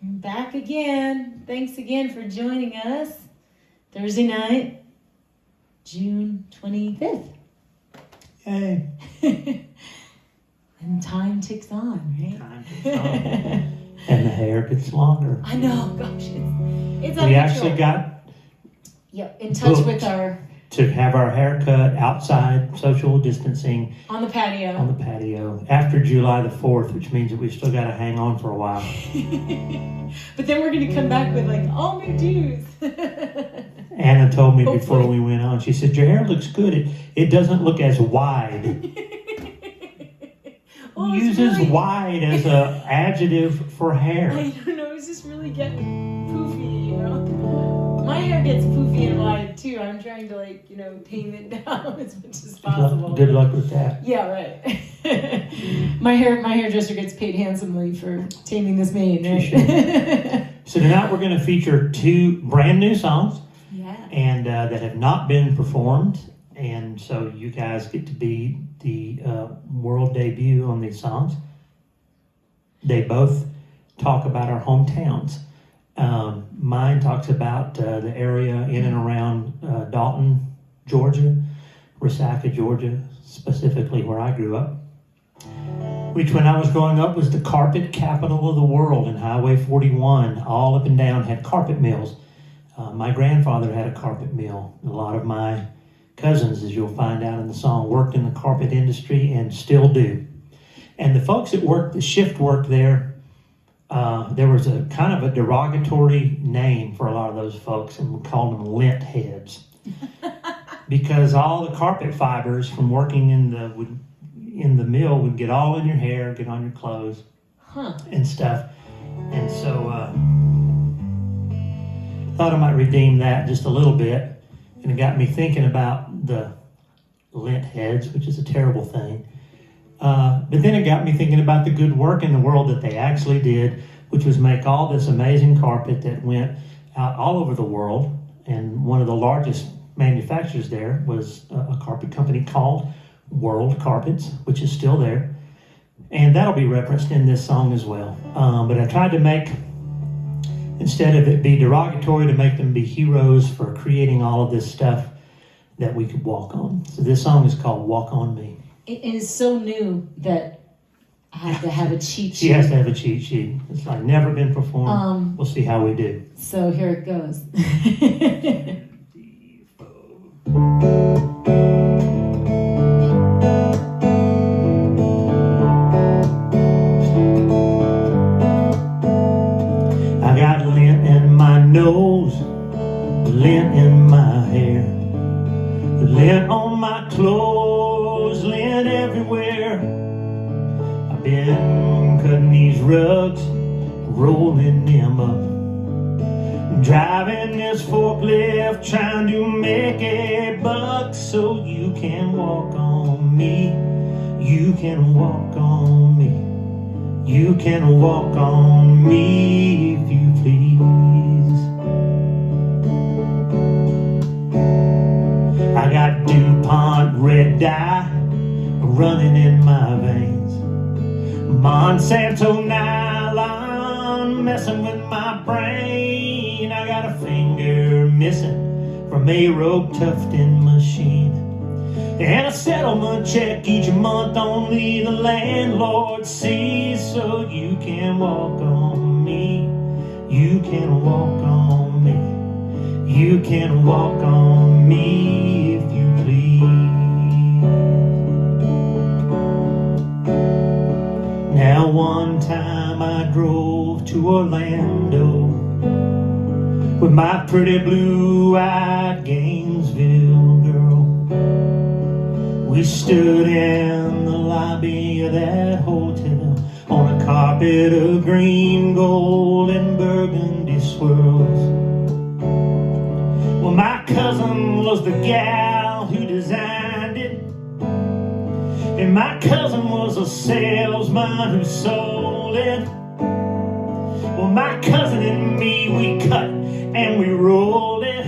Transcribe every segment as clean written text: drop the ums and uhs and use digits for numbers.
Back again. Thanks again for joining us. Thursday night, June 25th. Yay. And time ticks on, right? Time ticks on. And the hair gets longer. I know, gosh. It's We actually got in touch with our... to have our hair cut outside, social distancing. On the patio. On the patio. After July the 4th, which means that we still got to hang on for a while. But then we're going to come back with like all new dues. Anna told me Hopefully. before we went on, she said, your hair looks good. It doesn't look as wide. Well, uses really... wide as an adjective for hair. I don't know, it's just really getting poofy, you know? My hair gets poofy and wide too. I'm trying to tame it down as much as possible. Good luck with that. Yeah, right. my hairdresser gets paid handsomely for taming this mane, right? So tonight we're going to feature 2 brand new songs. Yeah. And that have not been performed. And so you guys get to be the world debut on these songs. They both talk about our hometowns. Mine talks about the area in and around Dalton, Georgia, Resaca, Georgia, specifically where I grew up, which when I was growing up was the carpet capital of the world. And Highway 41, all up and down, had carpet mills. My grandfather had a carpet mill. A lot of my cousins, as you'll find out in the song, worked in the carpet industry and still do. And the folks that worked, the shift work there, there was a kind of a derogatory name for a lot of those folks, and we called them lint heads. Because all the carpet fibers from working in the mill would get all in your hair, get on your clothes, and stuff. And so thought I might redeem that just a little bit. And it got me thinking about the lint heads, which is a terrible thing. But then it got me thinking about the good work in the world that they actually did, which was make all this amazing carpet that went out all over the world. And one of the largest manufacturers there was a carpet company called World Carpets, which is still there. And that'll be referenced in this song as well. But I tried to make... instead of it be derogatory, to make them be heroes for creating all of this stuff that we could walk on. So this song is called Walk On Me. It is so new that I have to have a cheat sheet. She has to have a cheat sheet. It's like never been performed. We'll see how we do. So here it goes. Nose, lint in my hair, lint on my clothes, lint everywhere. I've been cutting these rugs, rolling them up, driving this forklift, trying to make a buck. So you can walk on me, you can walk on me, you can walk on me if you please. I got DuPont red dye running in my veins, Monsanto nylon messing with my brain. I got a finger missing from a rope tufting machine, and a settlement check each month only the landlord sees. So you can walk on me, you can walk on me, you can walk on me if you please. Now one time I drove to Orlando with my pretty blue-eyed Gainesville girl. We stood in the lobby of that hotel on a carpet of green, gold, and burgundy swirls. Well, my cousin was the gal who designed it, and my cousin was a salesman who sold it. Well, my cousin and me, we cut and we rolled it,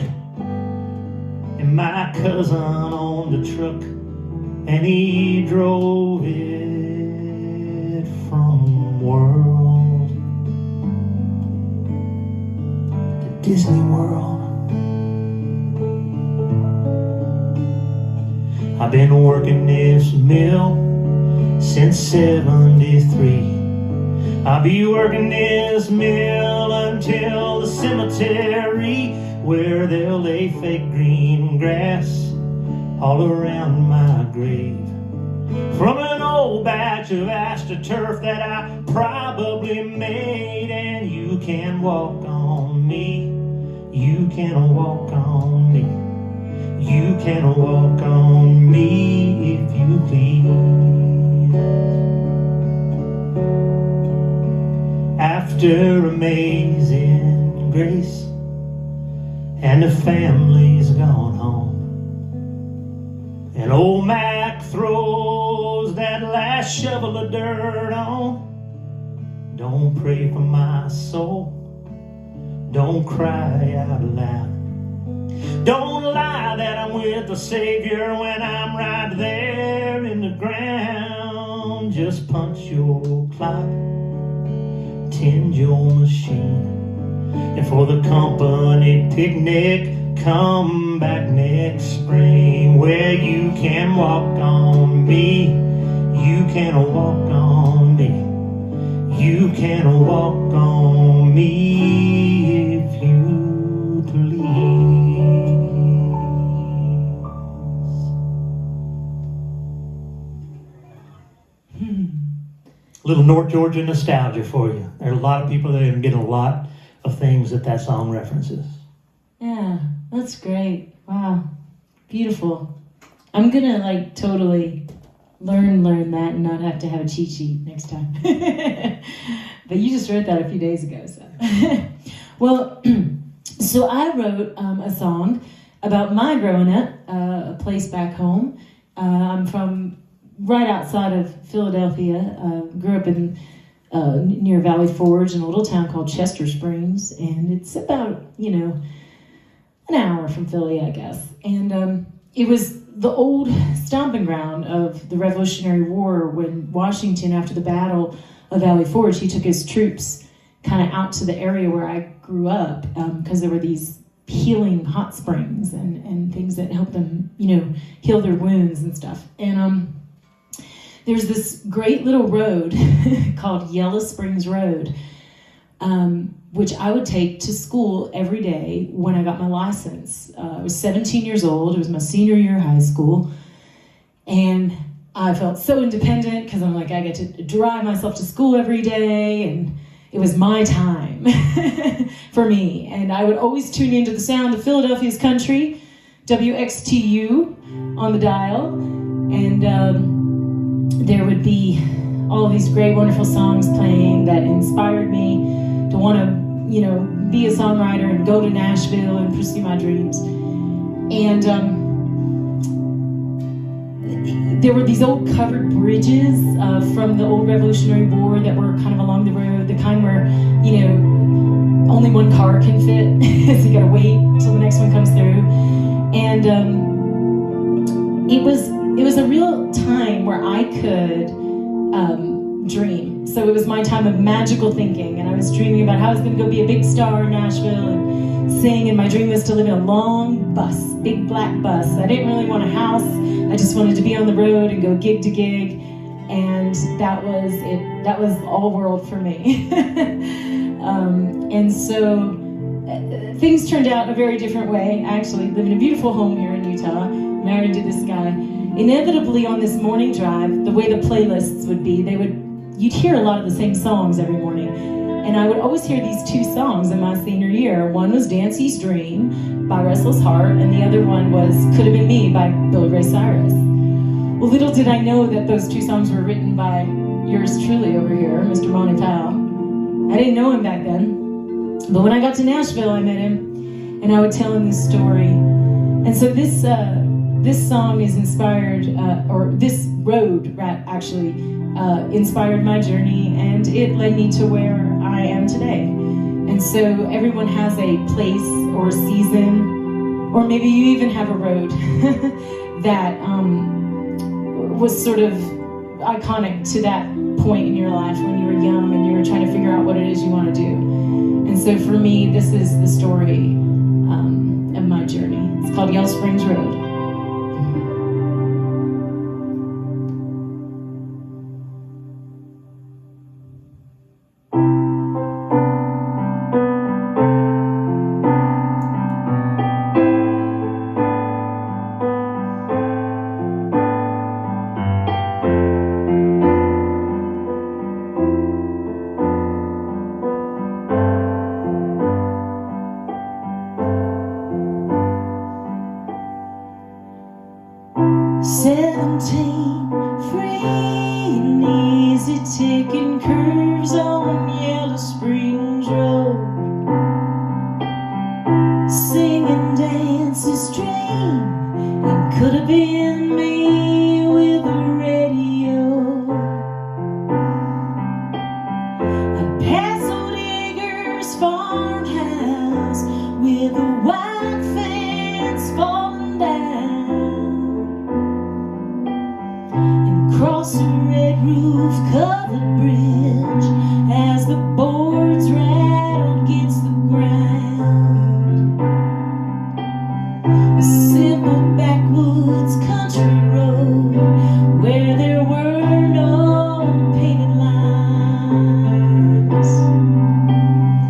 and my cousin owned the truck and he drove it from World Disney World. I've been working this mill since 73. I'll be working this mill until the cemetery, where they'll lay fake green grass all around my grave. From an old batch of astroturf that I probably made. And you can walk on me, you can walk on me, you can walk on me if you please. After Amazing Grace and the family's gone home, and old Mac throws that last shovel of dirt on, don't pray for my soul, don't cry out loud, don't lie that I'm with the Savior when I'm right there in the ground. Just punch your clock, tend your machine, and for the company picnic, come back next spring, where you can walk on me, you can walk on me, you can walk on me if you please. Little North Georgia nostalgia for you. There are a lot of people that are getting a lot of things that song references. Yeah, that's great. Wow, beautiful. I'm gonna totally learn that and not have to have a cheat sheet next time. But you just wrote that a few days ago, so. Well, so I wrote a song about my growing up, a place back home. I'm from right outside of Philadelphia. Grew up in near Valley Forge in a little town called Chester Springs, and it's about, an hour from Philly, I guess. And it was the old stomping ground of the Revolutionary War, when Washington, after the Battle of Valley Forge, he took his troops kind of out to the area where I grew up, because there were these healing hot springs and things that helped them, heal their wounds and stuff. And there's this great little road called Yellow Springs Road, which I would take to school every day when I got my license. I was 17 years old. It was my senior year of high school. And I felt so independent because I'm like, I get to drive myself to school every day. And it was my time for me. And I would always tune into the sound of Philadelphia's country, WXTU on the dial. And there would be all these great, wonderful songs playing that inspired me to want to, be a songwriter and go to Nashville and pursue my dreams. And there were these old covered bridges from the old Revolutionary War that were kind of along the road, the kind where, only one car can fit, so you gotta wait till the next one comes through. And it was a real time where I could dream. So it was my time of magical thinking, and I was dreaming about how I was going to go be a big star in Nashville and sing, and my dream was to live in a long bus, big black bus. I didn't really want a house. I just wanted to be on the road and go gig to gig, and that was it. That was all world for me. And so things turned out in a very different way. I actually live in a beautiful home here in Utah, married to this guy. Inevitably on this morning drive, the way the playlists would be, you'd hear a lot of the same songs every morning. And I would always hear these two songs in my senior year. One was Dancy's Dream by Restless Heart, and the other one was Could Have Been Me by Billy Ray Cyrus. Well, little did I know that those two songs were written by yours truly over here, Mr. Monty Powell. I didn't know him back then, but when I got to Nashville, I met him, and I would tell him this story. And so this song is inspired, or this road actually inspired my journey, and it led me to where I am today. And so everyone has a place or a season, or maybe you even have a road that was sort of iconic to that point in your life when you were young and you were trying to figure out what it is you want to do. And so for me, this is the story of my journey. It's called Yellow Springs Road. Taking curves on Yellow Springs Road, singing dances dream, and could have been me with a radio. I'd pass old Eggers farmhouse with a white fence falling down, and cross a red roof covered bridge as the boards rattled against the ground. A simple backwoods country road where there were no painted lines.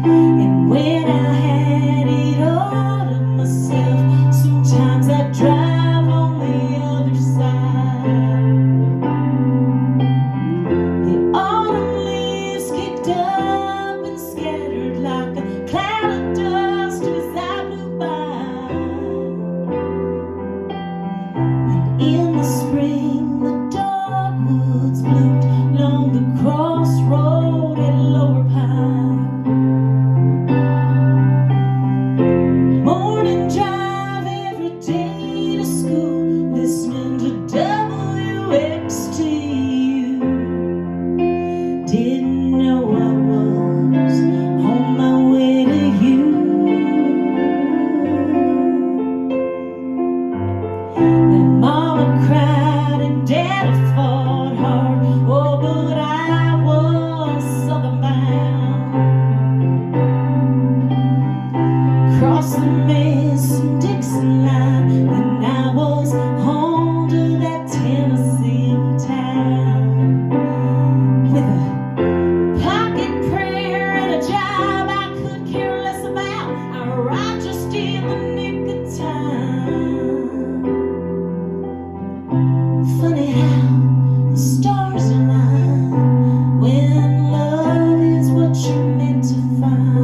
And when I had it all to myself, sometimes I'd drive on the other side. Up and scattered like a cloud of dust as I blew by. And in the spring, the dogwoods bloomed along the crossroad at Lower Pine. Morning drive every day to school, listening to WXTU. Didn't know I was on my way to you. And Mama cried and Daddy fought hard. Oh, but I was southern bound. Crossed the Mason-Dixon line, and I was home to that Tennessee town. With a pocket prayer and a job I could care less about, I arrived just in the nick of time. Funny how the stars align when love is what you're meant to find.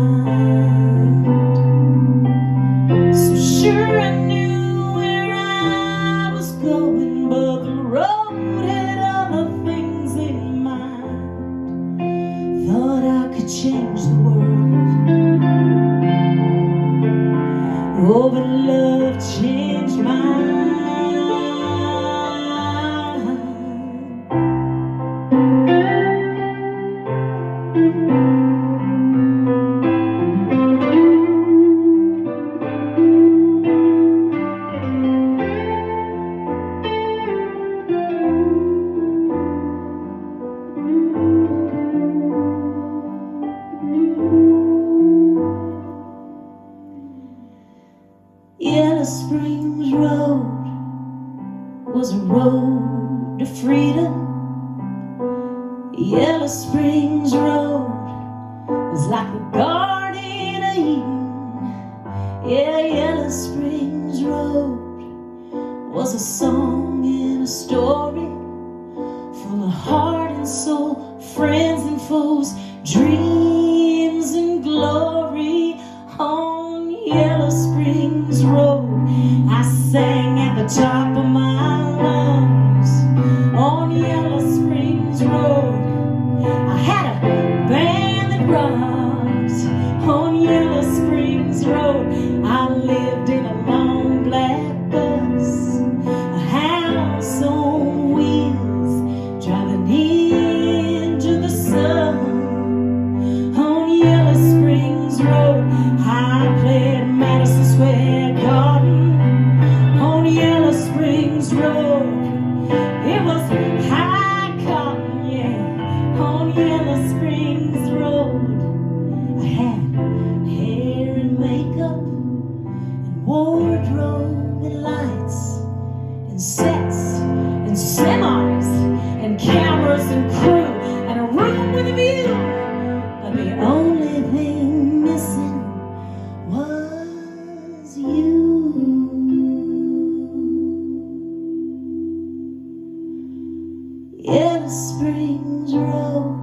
So sure I knew where I was going, but the road had other things in mind. Thought I could change the world. Oh, but love changed mine. Yellow Springs Road was a road to freedom. Yellow Springs Road was like the Garden of Eden. Yeah, Yellow Springs Road was a song and a story full of heart and soul, friends and foes, dreams and glory. On Yellow Springs Road, I sang at the top of my lungs. On Yellow Springs Road, I had a band that rocked. On Yellow Springs Road, I lived in a long black bus, a house on wheels, driving into the sun. On Yellow Springs Road, I played Madison Square Garden. On Yellow Springs Road, it was high cotton, yeah. On Yellow Springs Road, I had sets and semis and cameras and crew and a room with a view. But the only thing missing was you. Yellow Springs Road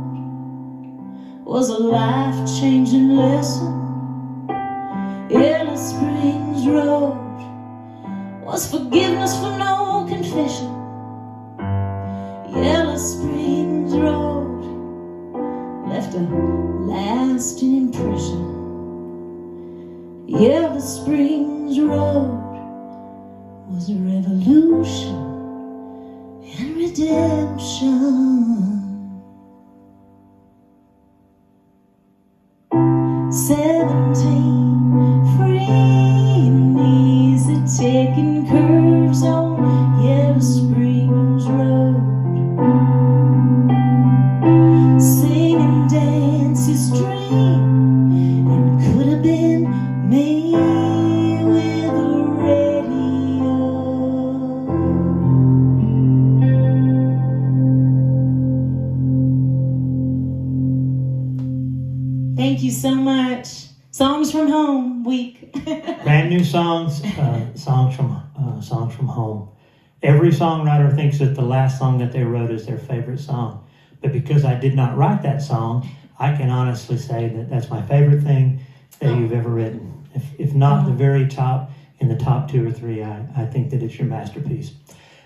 was a life-changing lesson. Yellow Springs Road was forgiveness for no confession. Yellow Springs Road left a lasting impression. Yellow Springs Road was a revolution and redemption. 17 free and easy, taking curves on Yellow Springs Road, singing Dancy's dream, and could have been me with a radio. Thank you so much. Songs from Home Week. Brand new songs, songs from home. Every songwriter thinks that the last song that they wrote is their favorite song. But because I did not write that song, I can honestly say that that's my favorite thing that you've ever written. If not the very top, in the top 2 or 3, I think that it's your masterpiece.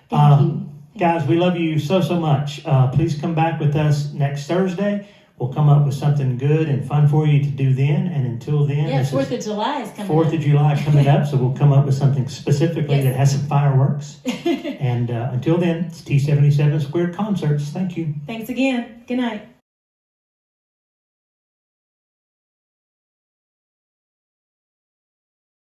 Thank you. Guys, we love you so much. Please come back with us next Thursday. We'll come up with something good and fun for you to do then. And until then, Yeah, 4th of July is coming 4th up. of July coming up, so we'll come up with something specifically that has some fireworks. And until then, it's T77 Squared Concerts. Thank you. Thanks again. Good night.